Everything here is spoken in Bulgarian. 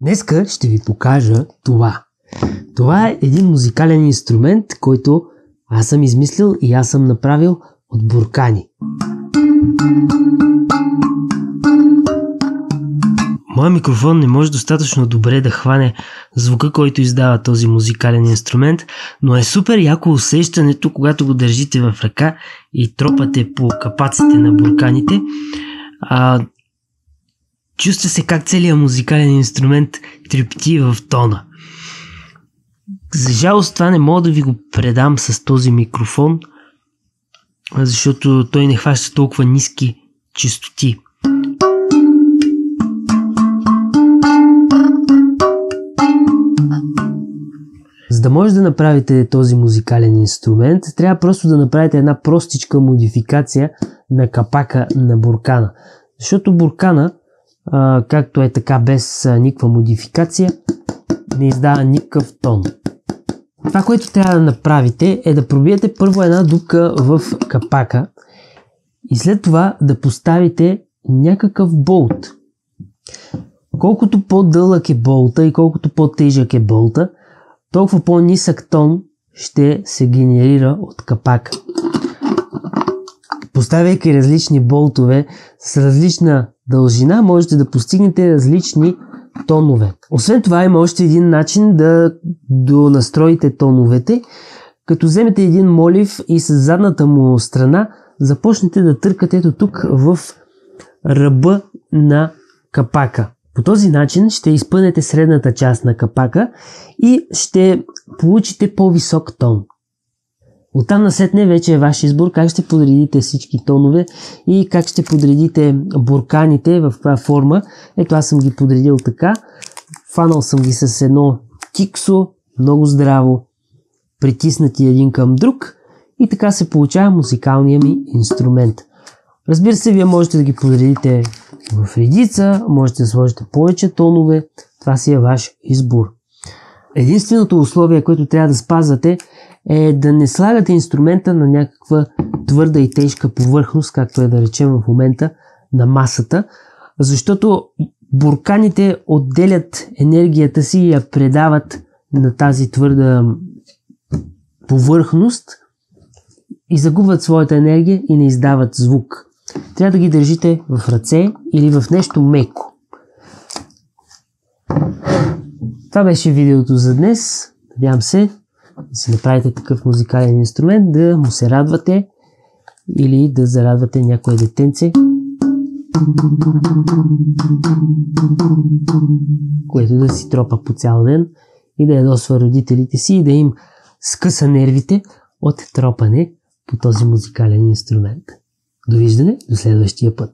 Днеска ще ви покажа това. Това е един музикален инструмент, който аз съм измислил и аз съм направил от буркани. Моят микрофон не може достатъчно добре да хване звука, който издава този музикален инструмент, но е супер яко усещането, когато го държите в ръка и тропате по капаците на бурканите. Чувства се как целият музикален инструмент трепти в тона. За жалост това не мога да ви го предам с този микрофон, защото той не хваща толкова ниски честоти. За да може да направите този музикален инструмент, трябва просто да направите една простичка модификация на капака на буркана. Защото буркана, както е така без никаква модификация, не издава никакъв тон. Това, което трябва да направите, е да пробиете първо една дупка в капака и след това да поставите някакъв болт. Колкото по-дълъг е болта и колкото по-тежък е болта, толкова по-нисък тон ще се генерира от капака. Поставяйки различни болтове с различна дължина, можете да постигнете различни тонове. Освен това има още един начин да донастроите тоновете, като вземете един молив и с задната му страна започнете да търкате ето тук в ръба на капака. По този начин ще изпънете средната част на капака и ще получите по-висок тон. Оттам насетне вече е ваш избор как ще подредите всички тонове и как ще подредите бурканите в каква форма. Ето аз съм ги подредил така. Фанал съм ги с едно киксо, много здраво, притиснати един към друг и така се получава музикалния ми инструмент. Разбира се, вие можете да ги подредите в редица, можете да сложите повече тонове, това си е ваш избор. Единственото условие, което трябва да спазвате, е да не слагате инструмента на някаква твърда и тежка повърхност, както е да речем в момента на масата, защото бурканите отделят енергията си и я предават на тази твърда повърхност и загубват своята енергия и не издават звук. Трябва да ги държите в ръце или в нещо меко. Това беше видеото за днес. Надявам се да си направите такъв музикален инструмент, да му се радвате или да зарадвате някое детенце, което да си тропа по цял ден и да ядосва родителите си и да им скъса нервите от тропане по този музикален инструмент. Довиждане до следващия път!